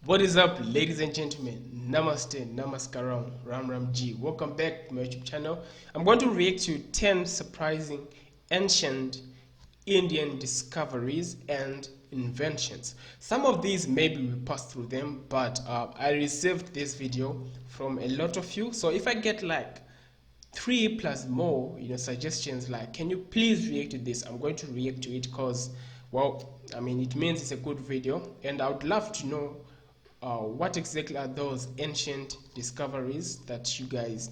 What is up, ladies and gentlemen? Namaste, Namaskaram, Ram Ram Ji. Welcome back to my YouTube channel. I'm going to react to 10 surprising ancient Indian discoveries and inventions. Some of these maybe we passed through them, but I received this video from a lot of you. So if I get like 3 plus more suggestions like can you please react to this, I'm going to react to it because, well, I mean, it means it's a good video, and I would love to know what exactly are those ancient discoveries that you guys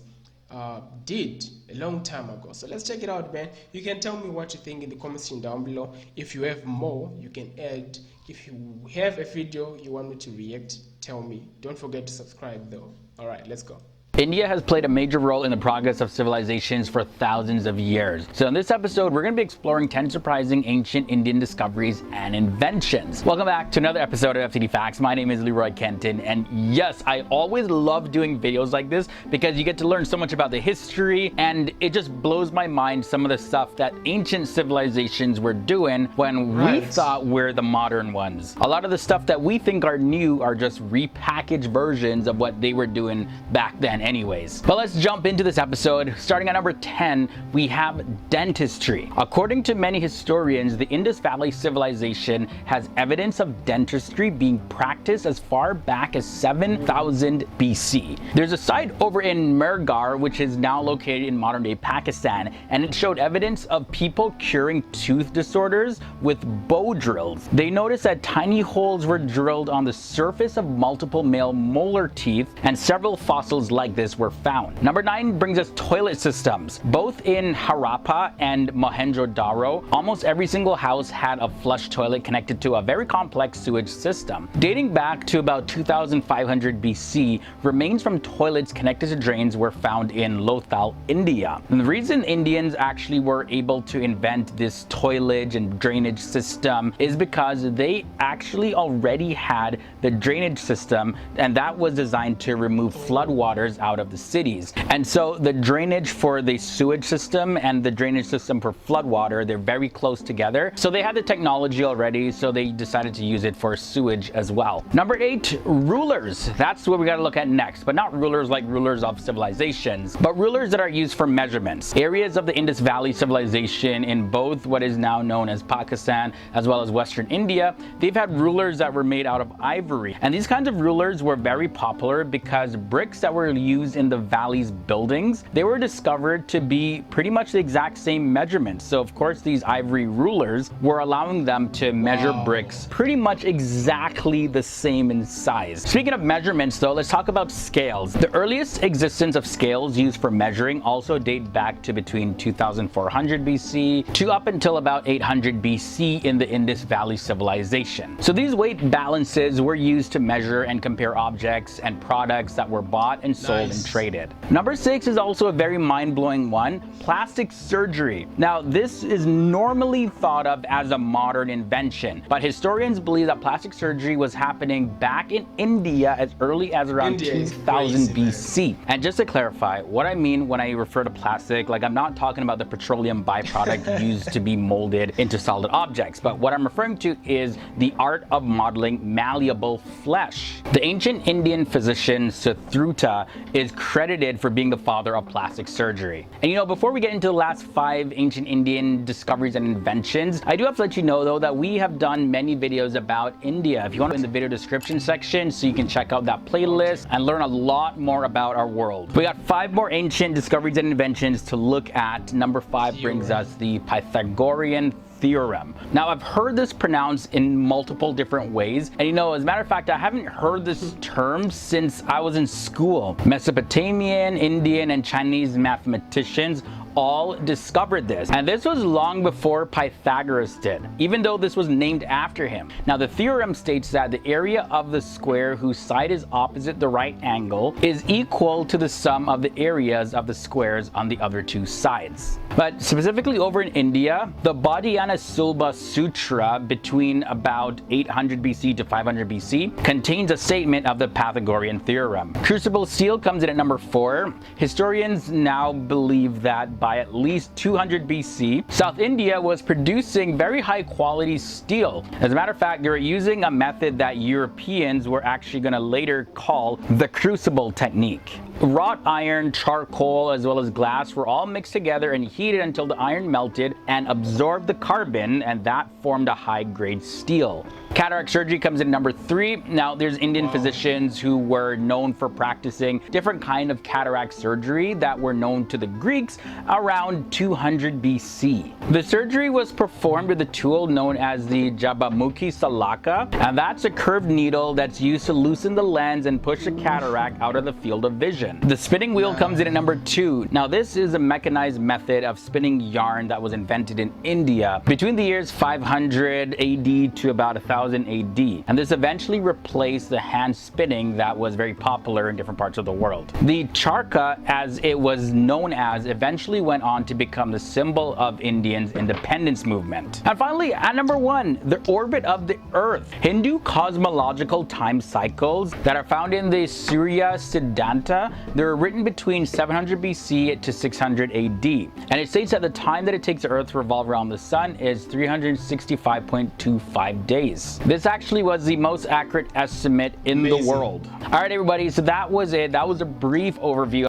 did a long time ago. So let's check it out, man. You can tell me what you think in the comment section down below. If you have more, you can add. If you have a video you want me to react, tell me. Don't forget to subscribe though. All right, let's go. India has played a major role in the progress of civilizations for thousands of years. So in this episode, we're going to be exploring 10 surprising ancient Indian discoveries and inventions. Welcome back to another episode of FTD Facts. My name is Leroy Kenton, and yes, I always love doing videos like this because you get to learn so much about the history, and it just blows my mind some of the stuff that ancient civilizations were doing when we thought we're the modern ones. A lot of the stuff that we think are new are just repackaged versions of what they were doing back then anyways. But let's jump into this episode. Starting at number 10, we have dentistry. According to many historians, the Indus Valley civilization has evidence of dentistry being practiced as far back as 7000 BC. There's a site over in Mehrgarh, which is now located in modern-day Pakistan, and it showed evidence of people curing tooth disorders with bow drills. They noticed that tiny holes were drilled on the surface of multiple male molar teeth, and several fossils like this were found. Number 9 brings us toilet systems. Both in Harappa and Mohenjo-daro, almost every single house had a flush toilet connected to a very complex sewage system. Dating back to about 2500 BC, remains from toilets connected to drains were found in Lothal, India. And the reason Indians actually were able to invent this toilage and drainage system is because they actually already had the drainage system, and that was designed to remove floodwaters out of the cities. And so the drainage for the sewage system and the drainage system for floodwater, they're very close together. So they had the technology already, so they decided to use it for sewage as well. Number 8, rulers. That's what we got to look at next, but not rulers like rulers of civilizations, but rulers that are used for measurements. Areas of the Indus Valley civilization in both what is now known as Pakistan as well as Western India, they've had rulers that were made out of ivory. And these kinds of rulers were very popular because bricks that were used in the valley's buildings, they were discovered to be pretty much the exact same measurements. So of course these ivory rulers were allowing them to measure bricks pretty much exactly the same in size. Speaking of measurements though, let's talk about scales. The earliest existence of scales used for measuring also date back to between 2400 BC to up until about 800 BC in the Indus Valley civilization. So these weight balances were used to measure and compare objects and products that were bought and sold and traded. Number 6 is also a very mind-blowing one, plastic surgery. Now this is normally thought of as a modern invention, but historians believe that plastic surgery was happening back in India as early as around 2000 BC. And just to clarify, what I mean when I refer to plastic, like I'm not talking about the petroleum byproduct used to be molded into solid objects, but what I'm referring to is the art of modeling malleable flesh. The ancient Indian physician Sushruta is credited for being the father of plastic surgery. And before we get into the last 5 ancient Indian discoveries and inventions, I do have to let you know though that we have done many videos about India. If you want to, in the video description section, so you can check out that playlist and learn a lot more about our world. We got 5 more ancient discoveries and inventions to look at. Number 5 brings us the Pythagorean theorem. Now I've heard this pronounced in multiple different ways, and as a matter of fact, I haven't heard this term since I was in school. Mesopotamian, Indian, and Chinese mathematicians all discovered this, and this was long before Pythagoras did, even though this was named after him. Now the theorem states that the area of the square whose side is opposite the right angle is equal to the sum of the areas of the squares on the other 2 sides. But specifically over in India, the Badhyana Sulba Sutra between about 800 BC to 500 BC contains a statement of the Pythagorean theorem. Crucible steel comes in at number 4. Historians now believe that by at least 200 BC, South India was producing very high quality steel. As a matter of fact, they were using a method that Europeans were actually going to later call the crucible technique. Wrought iron, charcoal, as well as glass were all mixed together and heated until the iron melted and absorbed the carbon, and that formed a high-grade steel. Cataract surgery comes in number 3. Now, there's Indian physicians who were known for practicing different kind of cataract surgery that were known to the Greeks around 200 BC. The surgery was performed with a tool known as the Jabamukhi Salaka, and that's a curved needle that's used to loosen the lens and push the cataract out of the field of vision. The spinning wheel comes in at number 2. Now, this is a mechanized method of spinning yarn that was invented in India between the years 500 AD to about 1000 AD, and this eventually replaced the hand spinning that was very popular in different parts of the world. The charkha, as it was known as, eventually went on to become the symbol of Indians' independence movement. And finally, at number 1, the orbit of the Earth. Hindu cosmological time cycles that are found in the Surya Siddhanta, they were written between 700 BC to 600 AD, and it states that the time that it takes the Earth to revolve around the Sun is 365.25 days. This actually was the most accurate estimate in the world. All right, everybody, so that was it. That was a brief overview.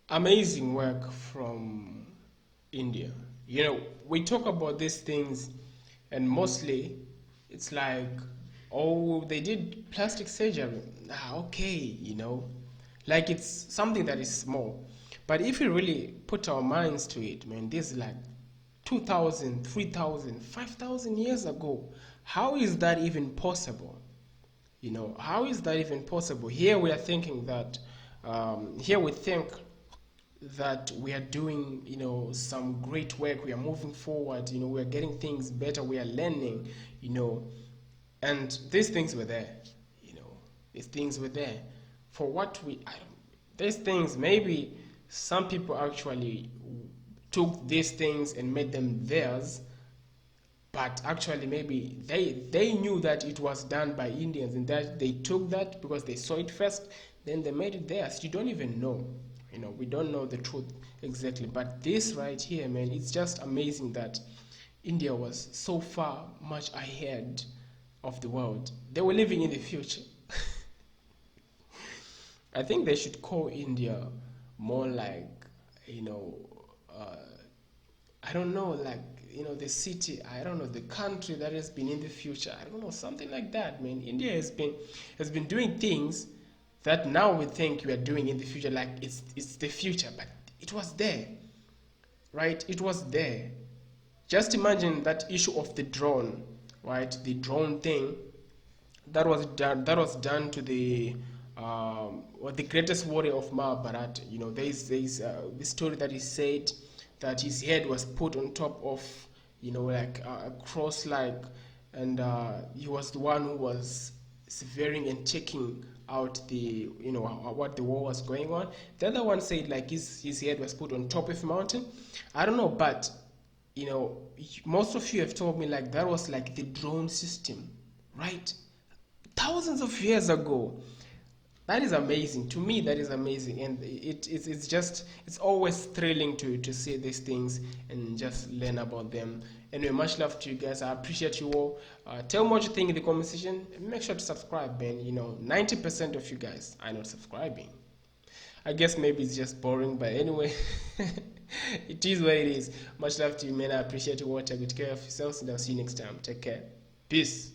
Amazing work from India. You know, we talk about these things and mostly it's like, oh, they did plastic surgery. Okay, you know, like it's something that is small. But if we really put our minds to it, man, this is like 2,000, 3,000, 5,000 years ago. How is that even possible? You know, how is that even possible? Here we are thinking that, here we think that we are doing, you know, some great work. We are moving forward, you know, we are getting things better, we are learning, you know, and these things were there, you know, these things were there. For what these things, maybe some people actually took these things and made them theirs, but actually maybe they knew that it was done by Indians and that they took that because they saw it first, then they made it theirs. You don't even know, you know, we don't know the truth exactly. But this right here, man, it's just amazing that India was so far much ahead of the world. They were living in the future. I think they should call India more like, you know, I don't know, like, you know, the city, I don't know, the country that has been in the future. I don't know, something like that, man. India has been doing things that now we think we are doing in the future, like it's the future, but it was there, right? It was there. Just imagine that issue of the drone, right? The drone thing that was done to the the greatest warrior of Mahabharata. You know, there's the story that he said that his head was put on top of, you know, like a cross, like, and he was the one who was severing and checking out the, you know, what the war was going on. The other one said like his head was put on top of a mountain. I don't know, but you know, most of you have told me like that was like the drone system, right? Thousands of years ago. That is amazing. To me, that is amazing, and it's always thrilling to see these things and just learn about them. Anyway, much love to you guys. I appreciate you all. Tell me what you think in the comment section. Make sure to subscribe, man. You know, 90% of you guys are not subscribing. I guess maybe it's just boring, but anyway, it is what it is. Much love to you, man. I appreciate you all. Take good care of yourselves, and I'll see you next time. Take care. Peace.